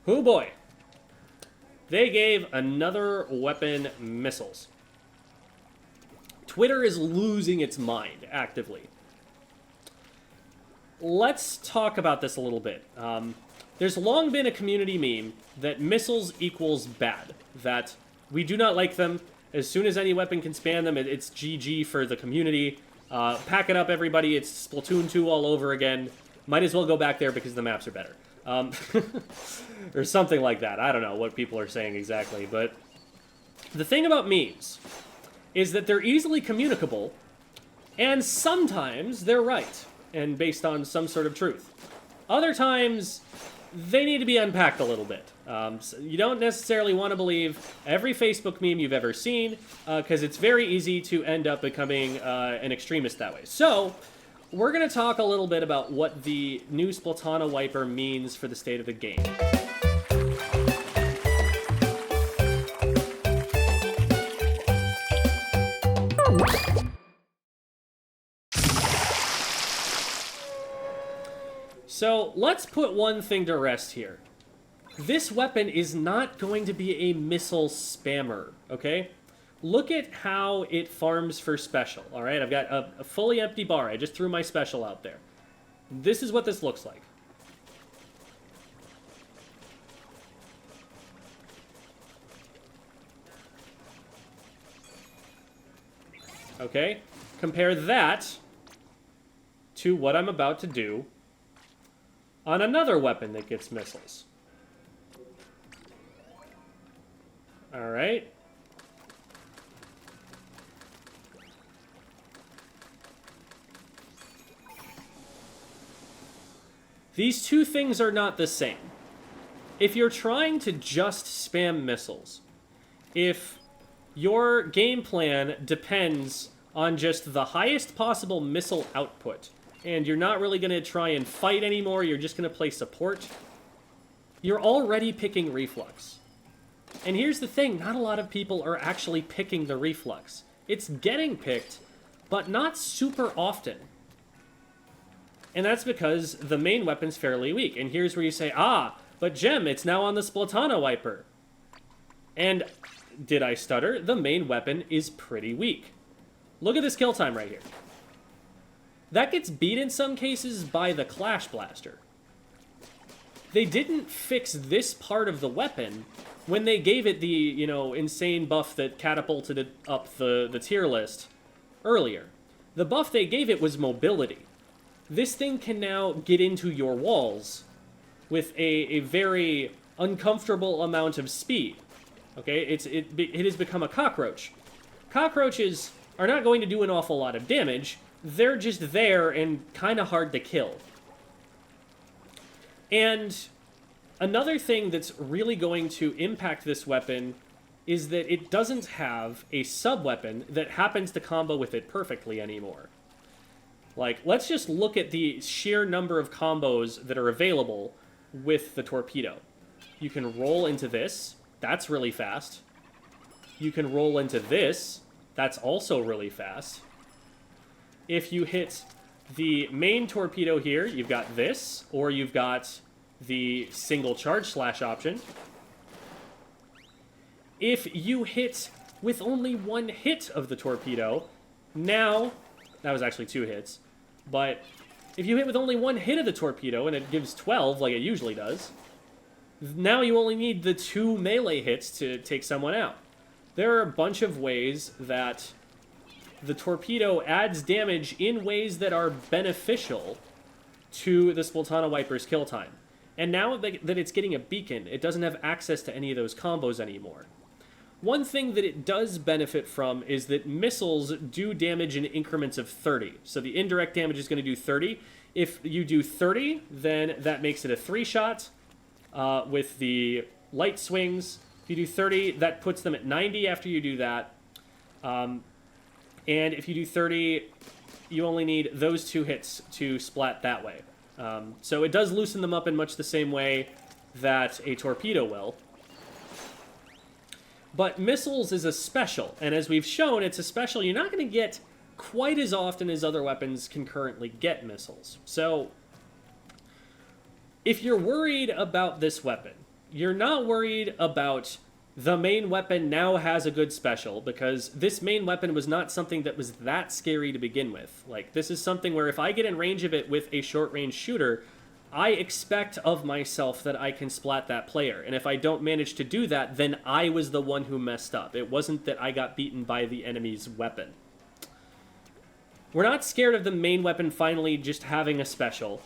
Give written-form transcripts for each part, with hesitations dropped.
Oh boy. They gave another weapon missiles. Twitter is losing its mind actively. Let's talk about this a little bit. There's long been a community meme that missiles equals bad. That we do not like them. As soon as any weapon can spam them, it's GG for the community. Pack it up, everybody. It's Splatoon 2 all over again. Might as well go back there because the maps are better. Or something like that. I don't know what people are saying exactly. But the thing about memes is that they're easily communicable, and sometimes they're right, and based on some sort of truth. Other times, they need to be unpacked a little bit. So you don't necessarily want to believe every Facebook meme you've ever seen, because it's very easy to end up becoming an extremist that way. So, we're going to talk a little bit about what the new Splatana wiper means for the state of the game. So, let's put one thing to rest here. This weapon is not going to be a missile spammer, okay? Look at how it farms for special, alright? I've got a fully empty bar. I just threw my special out there. This is what this looks like. Okay? Compare that to what I'm about to do on another weapon that gets missiles. Alright. These two things are not the same. If you're trying to just spam missiles, if your game plan depends on just the highest possible missile output, and you're not really going to try and fight anymore, you're just going to play support, you're already picking reflux. And here's the thing, not a lot of people are actually picking the reflux. It's getting picked, but not super often. And that's because the main weapon's fairly weak. And here's where you say, ah, but Gem, it's now on the Splatana wiper. And did I stutter? The main weapon is pretty weak. Look at this kill time right here. That gets beat in some cases by the Clash Blaster. They didn't fix this part of the weapon when they gave it the, you know, insane buff that catapulted it up the tier list earlier. The buff they gave it was mobility. This thing can now get into your walls with a very uncomfortable amount of speed. Okay, it has become a cockroach. Cockroaches are not going to do an awful lot of damage. They're just there and kind of hard to kill. And another thing that's really going to impact this weapon is that it doesn't have a sub-weapon that happens to combo with it perfectly anymore. Like, let's just look at the sheer number of combos that are available with the torpedo. You can roll into this. That's really fast. You can roll into this. That's also really fast. If you hit the main torpedo here, you've got this, or you've got the single charge slash option. If you hit with only one hit of the torpedo, now, that was actually 2 hits, but if you hit with only one hit of the torpedo and it gives 12 like it usually does, now you only need the 2 melee hits to take someone out. There are a bunch of ways that the torpedo adds damage in ways that are beneficial to the Splatana wiper's kill time. And now that it's getting a beacon, it doesn't have access to any of those combos anymore. One thing that it does benefit from is that missiles do damage in increments of 30. So the indirect damage is going to do 30. If you do 30, then that makes it a 3-shot with the light swings. If you do 30, that puts them at 90 after you do that. And if you do 30, you only need those 2 hits to splat that way. So it does loosen them up in much the same way that a torpedo will. But missiles is a special, and as we've shown, it's a special you're not going to get quite as often as other weapons can currently get missiles. So, if you're worried about this weapon, you're not worried about the main weapon now has a good special, because this main weapon was not something that was that scary to begin with. Like, this is something where if I get in range of it with a short-range shooter, I expect of myself that I can splat that player. And if I don't manage to do that, then I was the one who messed up. It wasn't that I got beaten by the enemy's weapon. We're not scared of the main weapon finally just having a special,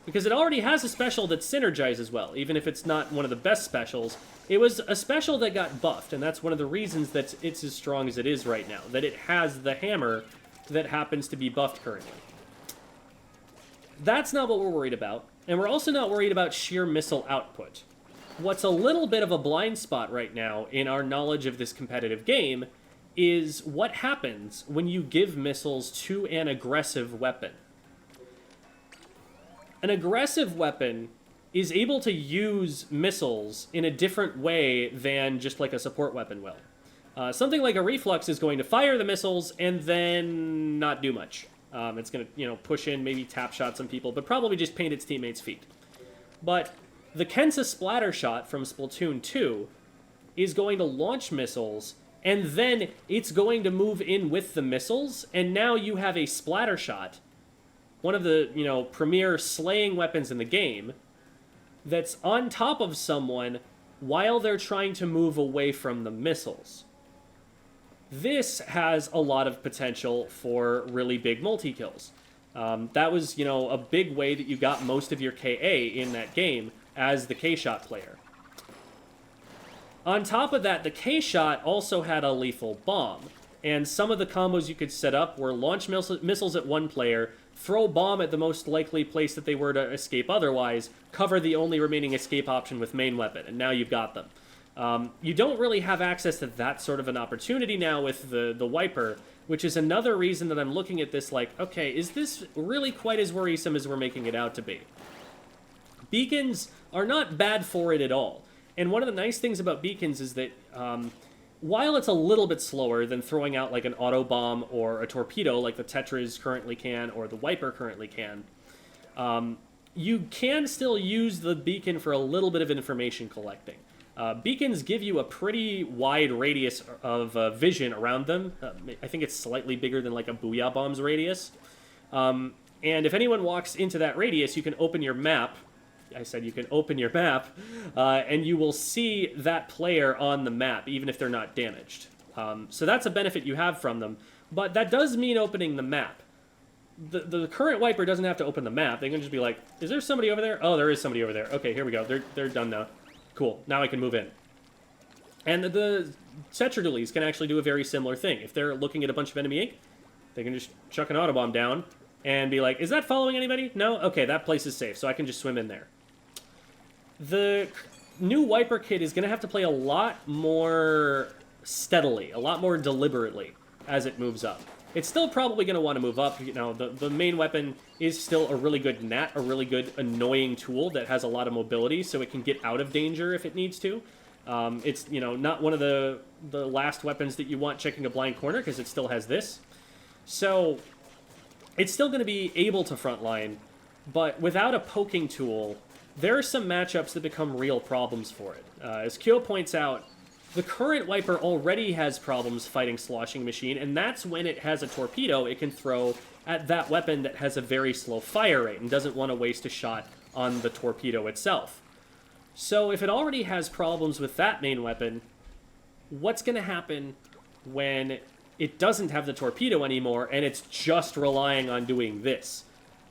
because it already has a special that synergizes well, even if it's not one of the best specials. It was a special that got buffed, and that's one of the reasons that it's as strong as it is right now, that it has the hammer that happens to be buffed currently. That's not what we're worried about, and we're also not worried about sheer missile output. What's a little bit of a blind spot right now in our knowledge of this competitive game is what happens when you give missiles to an aggressive weapon. An aggressive weapon is able to use missiles in a different way than just like a support weapon will. Something like a reflux is going to fire the missiles and then not do much. It's going to, push in, maybe tap shot some people, but probably just paint its teammates' feet. But the Kensa splatter shot from Splatoon 2 is going to launch missiles, and then it's going to move in with the missiles, and now you have a splatter shot, one of the, premier slaying weapons in the game, that's on top of someone while they're trying to move away from the missiles. This has a lot of potential for really big multi-kills. That was, a big way that you got most of your KA in that game as the K-Shot player. On top of that, the K-Shot also had a lethal bomb, and some of the combos you could set up were launch missiles at one player, throw bomb at the most likely place that they were to escape otherwise, cover the only remaining escape option with main weapon, and now you've got them. You don't really have access to that sort of an opportunity now with the Wiper, which is another reason that I'm looking at this like, okay, is this really quite as worrisome as we're making it out to be? Beacons are not bad for it at all. And one of the nice things about beacons is that while it's a little bit slower than throwing out like an auto bomb or a torpedo like the Tetras currently can or the Wiper currently can, you can still use the beacon for a little bit of information collecting. Beacons give you a pretty wide radius of vision around them. I think it's slightly bigger than like a Booyah Bomb's radius. And if anyone walks into that radius, you can open your map. I said you can open your map, and you will see that player on the map, even if they're not damaged. So that's a benefit you have from them, but that does mean opening the map. The current Wiper doesn't have to open the map. They can just be like, is there somebody over there? Oh, there is somebody over there. Okay, here we go. They're done now. Cool, now I can move in. And the Tetra Dualies can actually do a very similar thing. If they're looking at a bunch of enemy ink, they can just chuck an autobomb down and be like, is that following anybody? No? Okay, that place is safe, so I can just swim in there. The new Wiper kit is going to have to play a lot more steadily, a lot more deliberately as it moves up. It's still probably going to want to move up. The main weapon is still a really good gnat, a really good annoying tool that has a lot of mobility, so it can get out of danger if it needs to. It's, not one of the last weapons that you want checking a blind corner, because it still has this. So it's still going to be able to frontline, but without a poking tool, there are some matchups that become real problems for it. As Kyo points out, the current Wiper already has problems fighting Sloshing Machine, and that's when it has a torpedo it can throw at that weapon that has a very slow fire rate and doesn't want to waste a shot on the torpedo itself. So if it already has problems with that main weapon, what's going to happen when it doesn't have the torpedo anymore and it's just relying on doing this?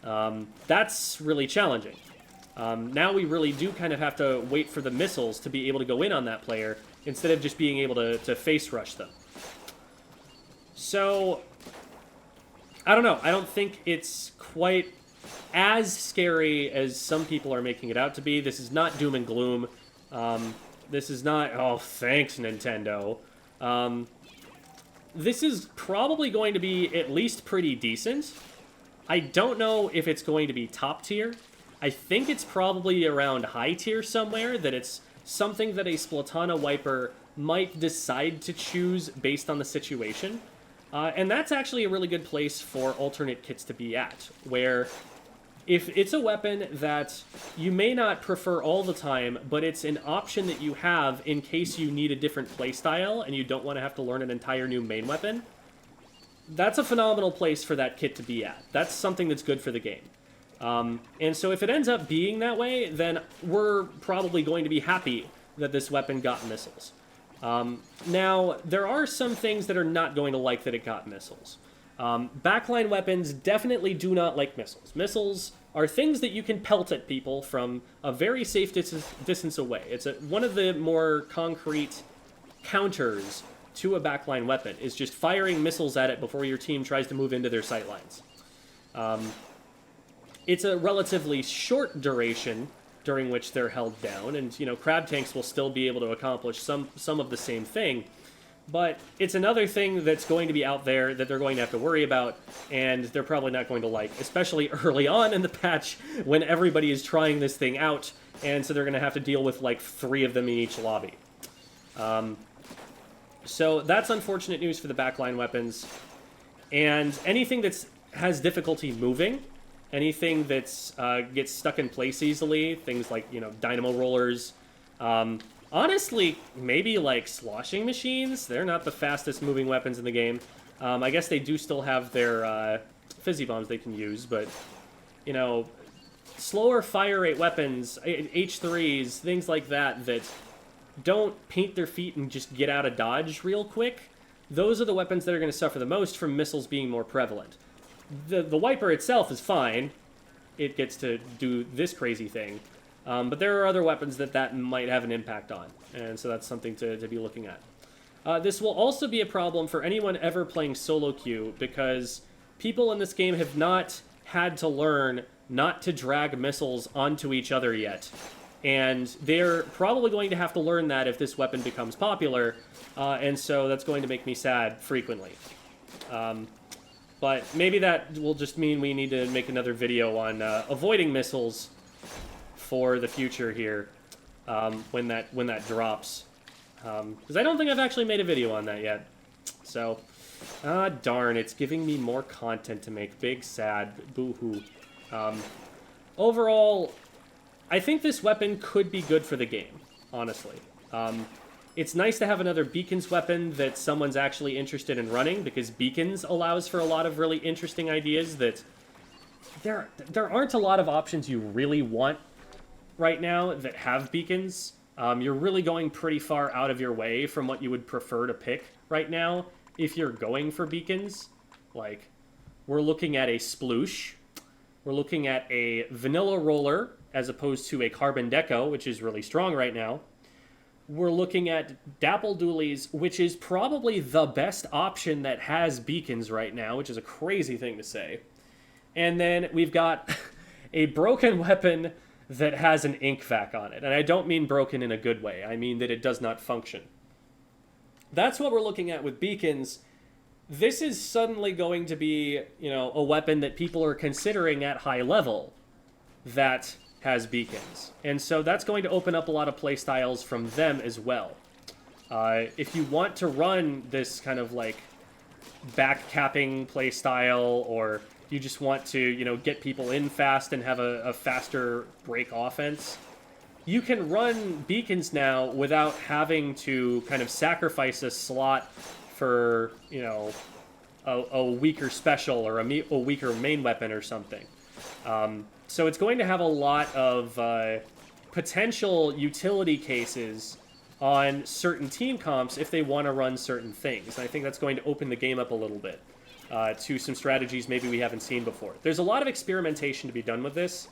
That's really challenging. Now we really do kind of have to wait for the missiles to be able to go in on that player instead of just being able to face rush them. So, I don't know. I don't think it's quite as scary as some people are making it out to be. This is not doom and gloom. This is not, oh, thanks, Nintendo. This is probably going to be at least pretty decent. I don't know if it's going to be top tier. I think it's probably around high tier somewhere, that it's something that a Splatana Wiper might decide to choose based on the situation. And that's actually a really good place for alternate kits to be at, where if it's a weapon that you may not prefer all the time, but it's an option that you have in case you need a different playstyle and you don't want to have to learn an entire new main weapon, that's a phenomenal place for that kit to be at. That's something that's good for the game. And so if it ends up being that way, then we're probably going to be happy that this weapon got missiles. Now, there are some things that are not going to like that it got missiles. Backline weapons definitely do not like missiles. Missiles are things that you can pelt at people from a very safe distance away. It's one of the more concrete counters to a backline weapon, is just firing missiles at it before your team tries to move into their sight lines. It's a relatively short duration during which they're held down, and, crab tanks will still be able to accomplish some of the same thing. But it's another thing that's going to be out there that they're going to have to worry about, and they're probably not going to like, especially early on in the patch when everybody is trying this thing out, and so they're going to have to deal with, 3 of them in each lobby. So that's unfortunate news for the backline weapons. And anything that has difficulty moving, anything that's gets stuck in place easily, things like, dynamo rollers, honestly, maybe sloshing machines. They're not the fastest moving weapons in the game. I guess they do still have their fizzy bombs they can use, but, slower fire rate weapons, H3s, things like that don't paint their feet and just get out of dodge real quick. Those are the weapons that are going to suffer the most from missiles being more prevalent. The wiper itself is fine. It gets to do this crazy thing. But there are other weapons that might have an impact on, and so that's something to be looking at. This will also be a problem for anyone ever playing solo queue, because people in this game have not had to learn not to drag missiles onto each other yet. And they're probably going to have to learn that if this weapon becomes popular, and so that's going to make me sad frequently. But maybe that will just mean we need to make another video on avoiding missiles for the future here, when that drops. Because I don't think I've actually made a video on that yet. So, darn, it's giving me more content to make. Big sad, boo-hoo. Overall, I think this weapon could be good for the game, honestly. It's nice to have another beacons weapon that someone's actually interested in running, because beacons allows for a lot of really interesting ideas that there aren't a lot of options you really want right now that have beacons. You're really going pretty far out of your way from what you would prefer to pick right now if you're going for beacons. We're looking at a sploosh. We're looking at a vanilla roller as opposed to a carbon deco, which is really strong right now. We're looking at dapple doolies, which is probably the best option that has beacons right now, which is a crazy thing to say. And then we've got a broken weapon that has an ink vac on it. And I don't mean broken in a good way. I mean that it does not function. That's what we're looking at with beacons. This is suddenly going to be, a weapon that people are considering at high level that has beacons. And so that's going to open up a lot of playstyles from them as well. If you want to run this kind of back-capping playstyle, or you just want to, get people in fast and have a faster break offense, you can run beacons now without having to kind of sacrifice a slot for, a weaker special or a weaker main weapon or something. So it's going to have a lot of potential utility cases on certain team comps if they want to run certain things. And I think that's going to open the game up a little bit to some strategies maybe we haven't seen before. There's a lot of experimentation to be done with this,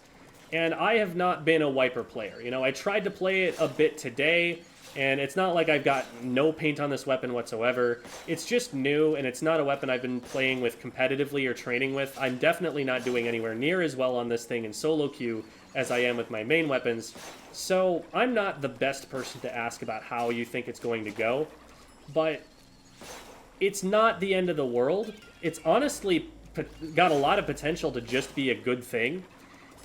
and I have not been a wiper player. I tried to play it a bit today, and it's not like I've got no paint on this weapon whatsoever. It's just new, and it's not a weapon I've been playing with competitively or training with. I'm definitely not doing anywhere near as well on this thing in solo queue as I am with my main weapons. So I'm not the best person to ask about how you think it's going to go. But it's not the end of the world. It's honestly got a lot of potential to just be a good thing.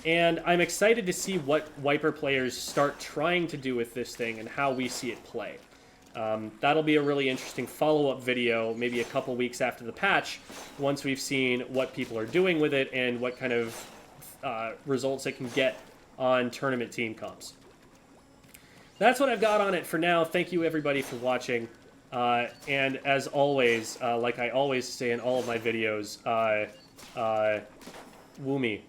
And I'm excited to see what wiper players start trying to do with this thing and how we see it play. That'll be a really interesting follow-up video, maybe a couple weeks after the patch, once we've seen what people are doing with it and what kind of results it can get on tournament team comps. That's what I've got on it for now. Thank you, everybody, for watching. And as always, like I always say in all of my videos, woo me.